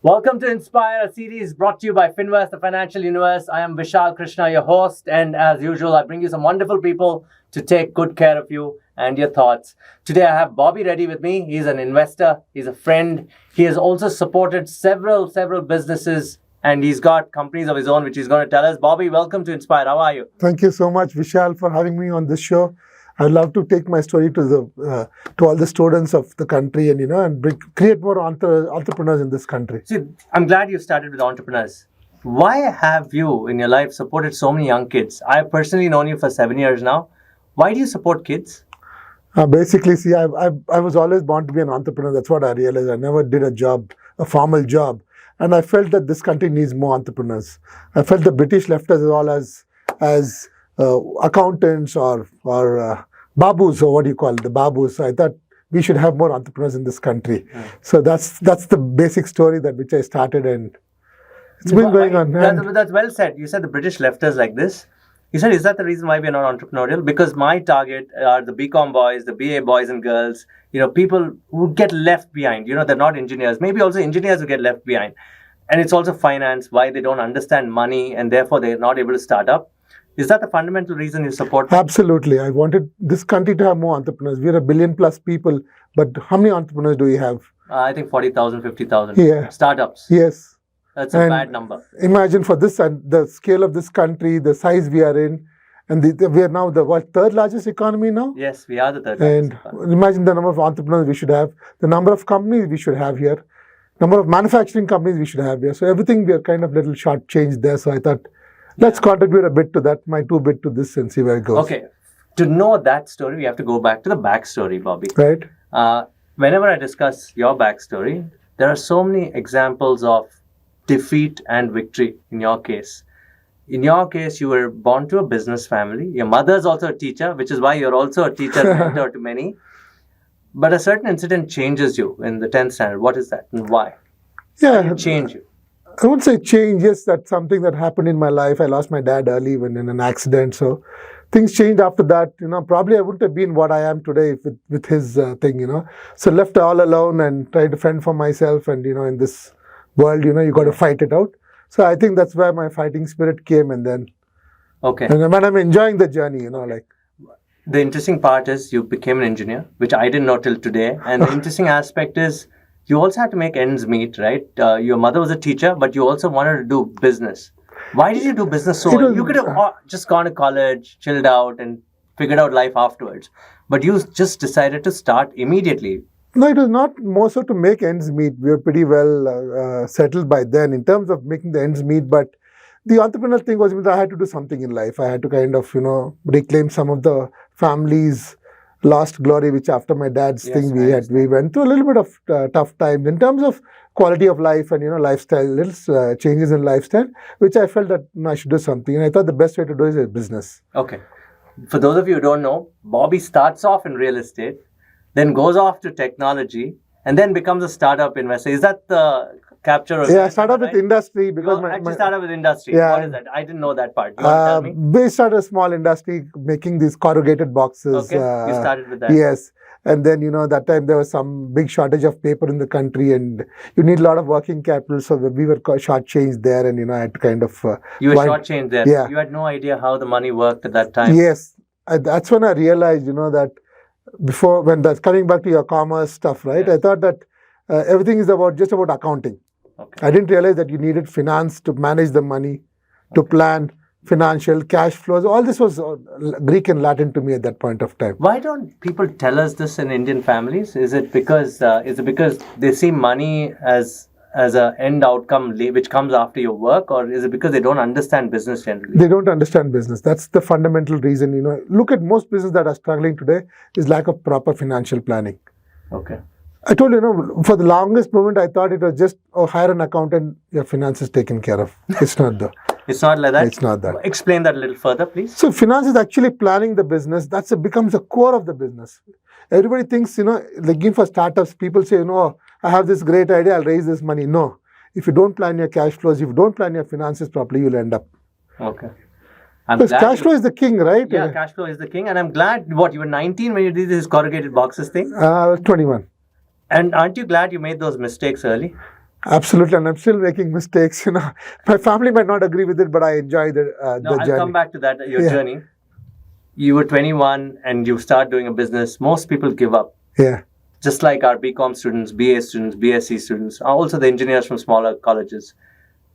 Welcome to Inspire, a series brought to you by Finverse, the financial universe. I am Vishal Krishna, your host, and as usual, I bring you some wonderful people to take good care of you and your thoughts. Today, I have Bobby Reddy with me. He's an investor, he's a friend. He has also supported several businesses, and he's got companies of his own, which he's going to tell us. Bobby, welcome to Inspire. How are you? Thank you so much, Vishal, for having me on this show. I'd love to take my story to all the students of the country, and create more entrepreneurs in this country. See, I'm glad you started with entrepreneurs. Why have you in your life supported so many young kids? I've personally known you for 7 years now. Why do you support kids? Basically, see, I was always born to be an entrepreneur. That's what I realized. I never did a formal job, and I felt that this country needs more entrepreneurs. I felt the British left us all as accountants or babus, or what do you call it, the babus. So I thought we should have more entrepreneurs in this country. So that's the basic story which I started, and it's been going on. That's well said. You said the British left us like this. You said, is that the reason why we're not entrepreneurial? Because my target are the BCom boys, the BA boys and girls, people who get left behind. They're not engineers. Maybe also engineers who get left behind. And it's also finance, why they don't understand money and therefore they're not able to start up. Is that the fundamental reason you support them? Absolutely. I wanted this country to have more entrepreneurs. We're 1 billion plus people, but how many entrepreneurs do we have? I think 40,000, 50,000. Yeah. Startups. Yes. That's a bad number. Imagine for this and the scale of this country, the size we are in, and we are now the third largest economy now? Yes, we are the third largest economy. And imagine the number of entrepreneurs we should have, the number of companies we should have here, number of manufacturing companies we should have here. So everything we are kind of little short-changed there. So I thought, let's contribute a bit to that, my 2 bit to this, and see where it goes. Okay. To know that story, we have to go back to the backstory, Bobby. Right. Whenever I discuss your backstory, there are so many examples of defeat and victory in your case. In your case, you were born to a business family. Your mother's also a teacher, which is why you're also a teacher mentor to many. But a certain incident changes you in the 10th standard. What is that and why? Yeah. How did it change you? I wouldn't say change. Yes, that's something that happened in my life. I lost my dad early when in an accident. So things changed after that. Probably I wouldn't have been what I am today with his thing, So left all alone and tried to fend for myself. And, in this world, you got to fight it out. So I think that's where my fighting spirit came. And then, and when I'm enjoying the journey, The interesting part is you became an engineer, which I didn't know till today. And the interesting aspect is you also had to make ends meet, right? Your mother was a teacher, but you also wanted to do business. Why did you do business so early? You could have just gone to college, chilled out, and figured out life afterwards. But you just decided to start immediately. No, it was not more so to make ends meet. We were pretty well settled by then in terms of making the ends meet. But the entrepreneurial thing was that I had to do something in life. I had to kind of, reclaim some of the family's lost glory, which after my dad's thing we went through a little bit of tough times in terms of quality of life and lifestyle, little changes in lifestyle, which I felt that I should do something, and I thought the best way to do it is a business. Okay, for those of you who don't know, Bobby starts off in real estate, then goes off to technology, and then becomes a startup investor. Is that the capture of? Yeah, I started with industry because actually started with industry. Yeah. What is that? I didn't know that part. You want to tell me? We started a small industry making these corrugated boxes. Okay, you started with that. Yes. And then, that time there was some big shortage of paper in the country and you need a lot of working capital. So we were shortchanged there and, I had to kind of... you were shortchanged there. Yeah. You had no idea how the money worked at that time. Yes. That's when I realized, that before, when that's coming back to your commerce stuff, right? Yes. I thought that everything is just about accounting. Okay. I didn't realize that you needed finance to manage the money, to plan financial cash flows. All this was Greek and Latin to me at that point of time. Why don't people tell us this in Indian families? Is it because they see money as an end outcome which comes after your work, or is it because they don't understand business generally? They don't understand business. That's the fundamental reason. Look at most businesses that are struggling today is lack of proper financial planning. Okay. I told you, for the longest moment, I thought it was just, hire an accountant, your finance is taken care of. It's not that. It's not like that? It's not that. Explain that a little further, please. So finance is actually planning the business. Becomes the core of the business. Everybody thinks, like for startups, people say, I have this great idea, I'll raise this money. No. If you don't plan your cash flows, if you don't plan your finances properly, you'll end up. Okay. Because cash flow is the king, right? Yeah, cash flow is the king. And I'm glad, you were 19 when you did this corrugated boxes thing? I was 21. And aren't you glad you made those mistakes early? Absolutely, and I'm still making mistakes. My family might not agree with it, but I enjoy the I'll journey. come back to that, your Yeah. journey. You were 21 and you start doing a business. Most people give up. Yeah, Just like our BCom students, BA students, BSc students, also the engineers from smaller colleges.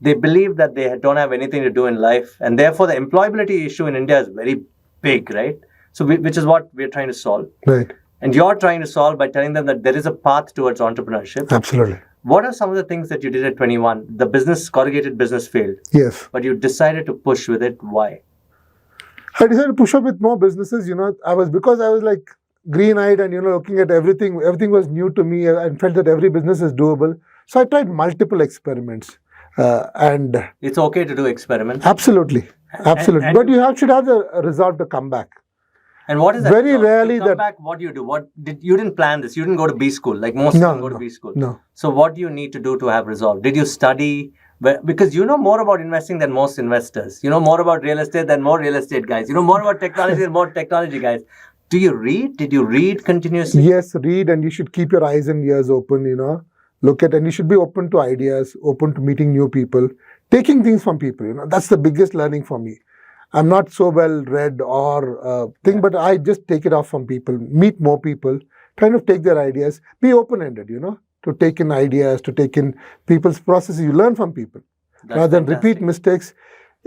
They believe that they don't have anything to do in life, and therefore the employability issue in India is very big, right? So, which is what we're trying to solve. right. And you're trying to solve by telling them that there is a path towards entrepreneurship. Absolutely. What are some of the things that you did at 21? The corrugated business failed, Yes. but you decided to push with it. Why? I decided to push up with more businesses. Because I was like green-eyed and looking at everything. Everything was new to me and felt that every business is doable. So I tried multiple experiments, and It's okay to do experiments. absolutely. and- But should have the resolve to come back. And what is that? Very result? rarely to come that- back, what do you do? You didn't plan this. You didn't go to B school like most No, people go to no, B school. no. So what do you need to do to have resolve? Did you study? Because you know more about investing than most investors. You know more about real estate than more real estate guys. You know more about technology than more technology guys. Do you read? Did you read continuously? Yes, read, and you should keep your eyes and ears open. Look at, and you should be open to ideas, open to meeting new people, taking things from people. That's the biggest learning for me. I'm not so well read or but I just take it off from people, meet more people, kind of take their ideas, be open-ended, to take in ideas, to take in people's processes. You learn from people That's rather than fantastic. repeat mistakes.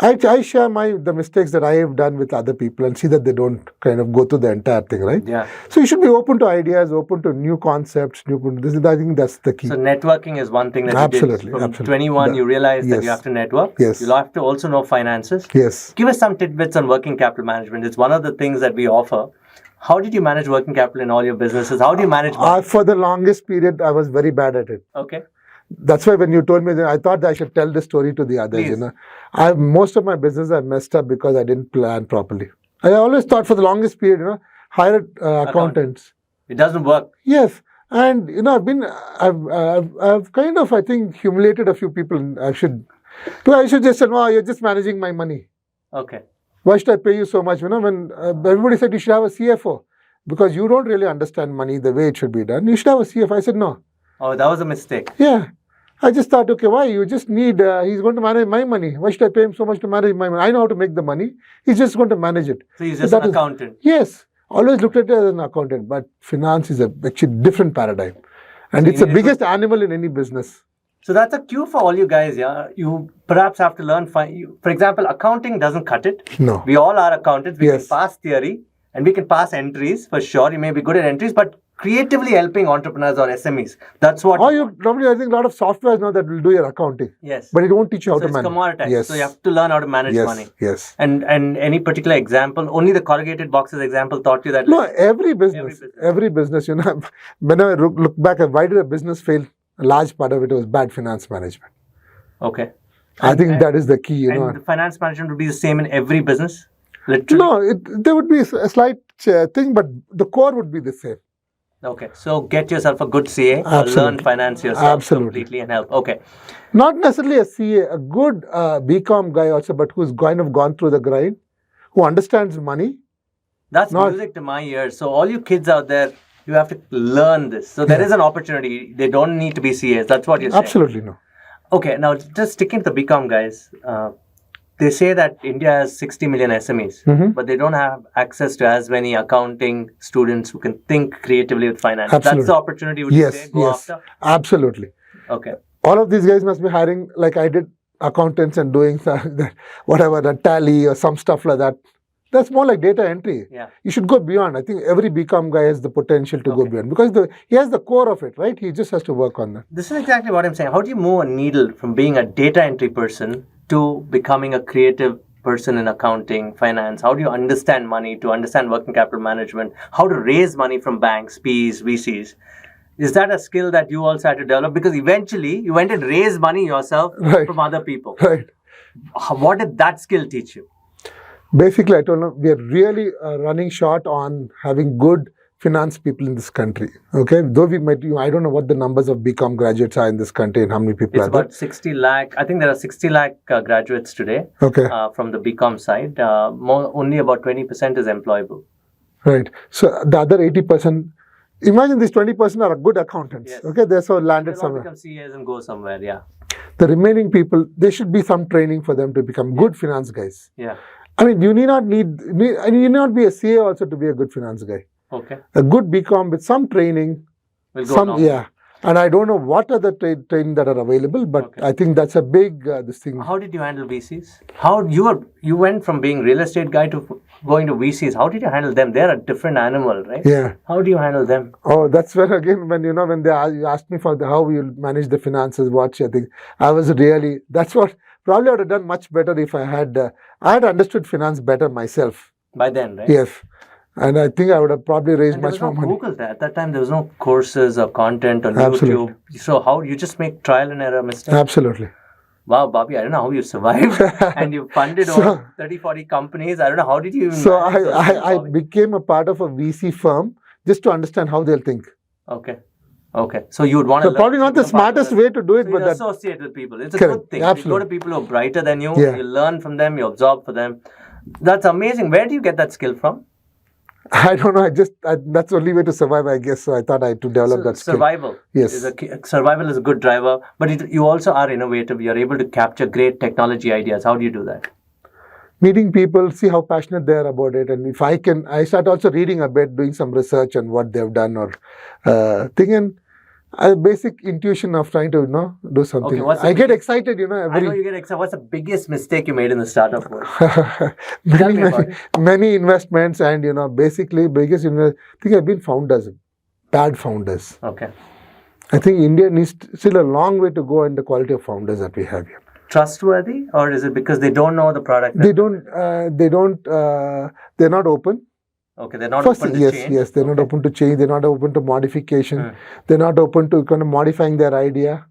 I share the mistakes that I have done with other people and see that they don't kind of go through the entire thing, right? Yeah. So you should be open to ideas, open to new concepts. I think that's the key. So networking is one thing that Absolutely, you did. From absolutely. 21, you realized that Yes. you have to network. Yes. You'll have to also know finances. Yes. Give us some tidbits on working capital management. It's one of the things that we offer. How did you manage working capital in all your businesses? How do you manage money? For the longest period, I was very bad at it. Okay. That's why when you told me that, I thought that I should tell this story to the others. Please. Most of my business I messed up because I didn't plan properly. I always thought for the longest period, hire accountants. It doesn't work. Yes, and I've kind of, I think, humiliated a few people. I should just say, no, you're just managing my money. Okay. Why should I pay you so much? When everybody said you should have a CFO because you don't really understand money the way it should be done. You should have a CFO. I said no. Oh, that was a mistake. Yeah. I just thought, okay, why? You just need, he's going to manage my money. Why should I pay him so much to manage my money? I know how to make the money. He's just going to manage it. So he's just that an is- accountant. Yes. Always looked at it as an accountant, but finance is actually different paradigm. And So it's you the need to- biggest animal in any business. So that's a cue for all you guys, yeah. You perhaps have to learn. For example, accounting doesn't cut it. No. We all are accountants. We Yes. can pass theory and we can pass entries for sure. You may be good at entries, but creatively helping entrepreneurs or SMEs. That's what. Or you probably, I think, a lot of softwares now that will do your accounting, Yes. but it won't teach you how So to it's manage. commoditized. Yes. So you have to learn how to manage Yes. money. Yes. And any particular example? Only the corrugated boxes example taught you that. No, every business. When I look back at why did a business fail, a large part of it was bad finance management. Okay. I think that is the key, And the finance management would be the same in every business. Literally. No, there would be a slight thing, but the core would be the same. Okay. So get yourself a good CA or Absolutely. learn finance yourself Absolutely. completely and help. Okay. Not necessarily a CA, a good BCom guy also, but who's kind of gone through the grind, who understands money. That's Not- music to my ears. So all you kids out there, you have to learn this. So there is an opportunity. They don't need to be CAs. That's what you're saying. Absolutely no. Okay, now just sticking to the BCom guys, they say that India has 60 million SMEs, Mhm. but they don't have access to as many accounting students who can think creatively with finance. Absolutely. That's the opportunity would you Yes, say go yes, after? absolutely. Okay. All of these guys must be hiring, like I did, accountants and doing the tally or some stuff like that. That's more like data entry. Yeah. You should go beyond. I think every BCom guy has the potential to go Okay. beyond because he has the core of it, right? He just has to work on that. This is exactly what I'm saying. How do you move a needle from being a data entry person to becoming a creative person in accounting, finance? How do you understand money, to understand working capital management, how to raise money from banks, Ps, VCs? Is that a skill that you also had to develop? Because eventually you went and raised money yourself Right. from other people. Right. What did that skill teach you? Basically, I told them we are really running short on having good finance people in this country. Okay, though we might, I don't know what the numbers of BCom graduates are in this country and how many people It's are there. about 60 lakh. I think there are 60 lakh graduates today Okay, from the BCom side. Only about 20% is employable. right. So the other 80% imagine these 20% are good accountants. Yes. Okay, they're so landed They'll all somewhere. become CAs and go somewhere. Yeah. The remaining people, there should be some training for them to become good finance guys. Yeah. I mean, you need not be a CA also to be a good finance guy. Okay. A good BCom with some training, We'll go along. yeah. And I don't know what are the training that are available, but Okay. I think that's a big this thing. How did you handle VCs? How you went from being real estate guy to going to VCs? How did you handle them? They're a different animal, right? Yeah. How do you handle them? Oh, that's when again when you asked me for how you manage the finances, what I think I was really that's what probably I would have done much better if I had understood finance better myself. By then, right? Yes. And I think I would have probably raised And much more money. Google that. At that time, there was no courses or content on Absolutely. YouTube. So how you just make trial and error mistakes? Absolutely. Wow, Bobby, I don't know how you survived. And you funded over 30, 40 companies. I don't know, how did you even So manage those things, I Bobby? became a part of a VC firm just to understand how they'll think. Okay. So you would want to So probably not the smartest way to do it, So but you that associate with people. It's a Correct. good thing. Absolutely. You go to people who are brighter than you. Yeah. You learn from them. You absorb for them. That's amazing. Where do you get that skill from? I don't know. That's the only way to survive, I guess. So I thought I had to develop that skill. Survival. Yes. Survival is a good driver, but you also are innovative. You're able to capture great technology ideas. How do you do that? Meeting people, see how passionate they are about it, and if I start also reading a bit, doing some research on what they've done or thinking. A basic intuition of trying to do something. Okay, I get excited, I know you get excited. What's the biggest mistake you made in the startup world? Tell me about it. many investments, and basically biggest I think I've been founders, bad founders. Okay. I think India needs still a long way to go in the quality of founders that we have here. Trustworthy, or is it because they don't know the product? They're not open. Okay, they're not First, open to yes, change. Yes, they're not open to change. They're not open to modification. They're not open to kind of modifying their idea.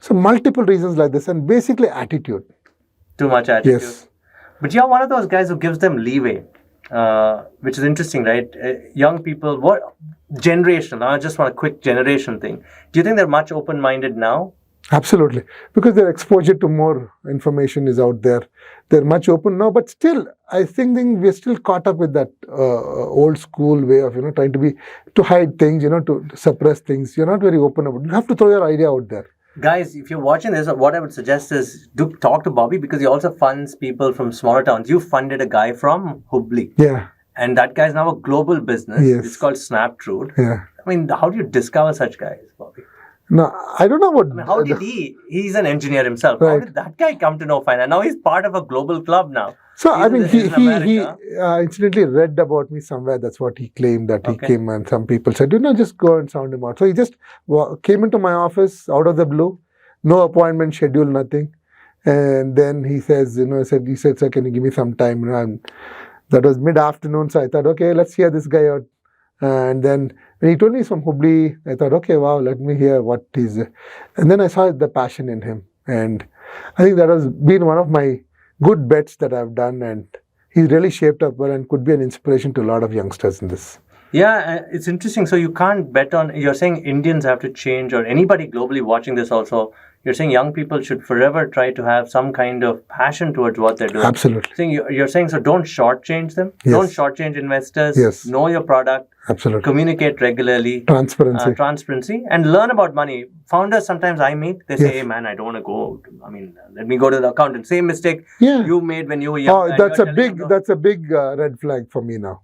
So multiple reasons like this, and basically attitude. Too much attitude. Yes. But you're one of those guys who gives them leeway, which is interesting, right? Young people, what generational? I just want a quick generation thing. Do you think they're much open-minded now? Absolutely, because their exposure to more information is out there. They're much open now, but still, I think we're still caught up with that old school way of trying to hide things, to suppress things. You're not very open about it. You have to throw your idea out there. Guys, if you're watching this, what I would suggest is do talk to Bobby, because he also funds people from smaller towns. You funded a guy from Hubli. Yeah. And that guy's now a global business. Yes. It's called Snaptrude. Yeah. I mean, how do you discover such guys, Bobby? No, I don't know what. How did he's an engineer himself. Right. How did that guy come to know finance? Now he's part of a global club now. So, he America. incidentally read about me somewhere. That's what he claimed, that he Okay. came, and some people said, just go and sound him out. So he just came into my office out of the blue, no appointment schedule, nothing. And then he says, he said, sir, can you give me some time? And that was mid-afternoon. So I thought, okay, let's hear this guy out. And then when he told me he's from Hubli, I thought, okay, wow, let me hear what he's. And then I saw the passion in him. And I think that has been one of my good bets that I've done. And he's really shaped up well and could be an inspiration to a lot of youngsters in this. Yeah, it's interesting. So you can't bet on, you're saying Indians have to change, or anybody globally watching this also, you're saying young people should forever try to have some kind of passion towards what they're doing. Absolutely. You're saying, so don't shortchange them. Yes. Don't shortchange investors. Yes. Know your product. Absolutely. Communicate regularly. Transparency. And learn about money. Founders sometimes I meet, they say, Yes. hey man, I don't want to go. Let me go to the accountant. Same mistake Yeah. you made when you were young. Oh, and that's you're a telling big them, that's a big red flag for me now.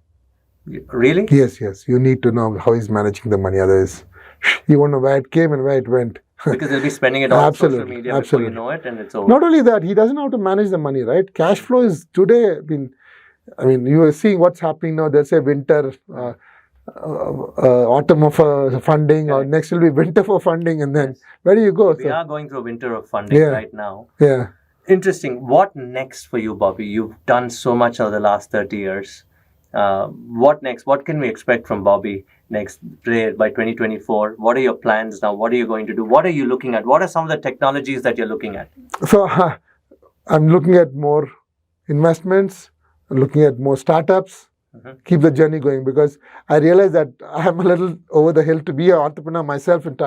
Really? Yes. You need to know how he's managing the money. Otherwise, you won't know where it came and where it went. Because they'll be spending it on social Absolutely, media before absolutely. you know it, and it's over. Not only that, he doesn't know how to manage the money, right? Cash flow is today. You are seeing what's happening now. They'll say winter, autumn for funding, or Correct. next will be winter for funding, and then Yes. where do you go? We are going through a winter of funding Yeah. right now. Yeah. Interesting. What next for you, Bobby? You've done so much over the last 30 years. What next? What can we expect from Bobby next by 2024? What are your plans now? What are you going to do? What are you looking at? What are some of the technologies that you're looking at? So I'm looking at more investments, looking at more startups. Keep the journey going, because I realize that I'm a little over the hill to be an entrepreneur myself and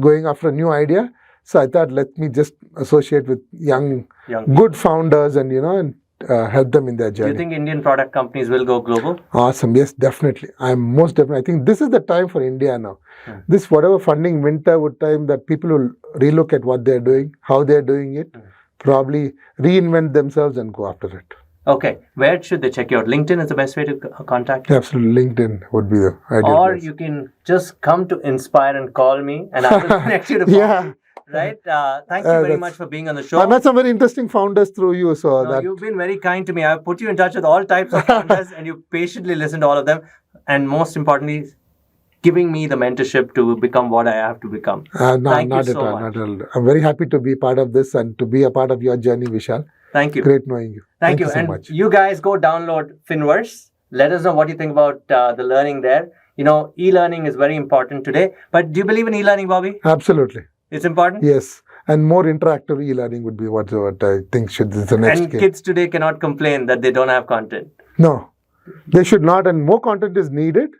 going after a new idea. So I thought, let me just associate with young. Young Good founders and help them in their Do journey. you think Indian product companies will go global? Awesome. Yes, definitely. I'm most definitely. I think this is the time for India now. Hmm. This whatever funding winter would time that people will relook at what they're doing, how they're doing it, probably reinvent themselves and go after it. Okay. Where should they check you out? LinkedIn is the best way to contact you? Absolutely. LinkedIn would be the ideal Or place. you can just come to Inspire and call me and I will connect you to Yeah. Bobby. Right? Thank you very that's- much for being on the show. I met some very interesting founders through you. So No, that you've been very kind to me. I've put you in touch with all types of founders and you patiently listen to all of them. And most importantly, giving me the mentorship to become what I have to become. no, Thank you not at so all. much. Not at all. I'm very happy to be part of this and to be a part of your journey, Vishal. Thank you. Great knowing you. Thank you. so And much. you guys go download Finverse. Let us know what you think about the learning there. You know, e-learning is very important today. But do you believe in e-learning, Bobby? Absolutely. It's important? Yes. And more interactive e-learning would be what I think should is the next And game. kids today cannot complain that they don't have content. No, they should not, and more content is needed.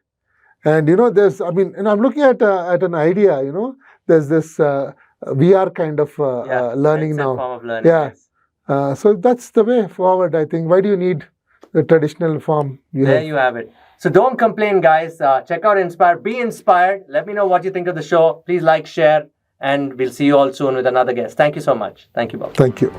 And and I'm looking at an idea. There's this VR kind of learning it's a now. form of learning. Yeah. Yes. So that's the way forward, I think. Why do you need the traditional form? There you have it. So don't complain, guys. Check out Inspire. Be inspired. Let me know what you think of the show. Please like, share, and we'll see you all soon with another guest. Thank you so much. Thank you, Bob. Thank you.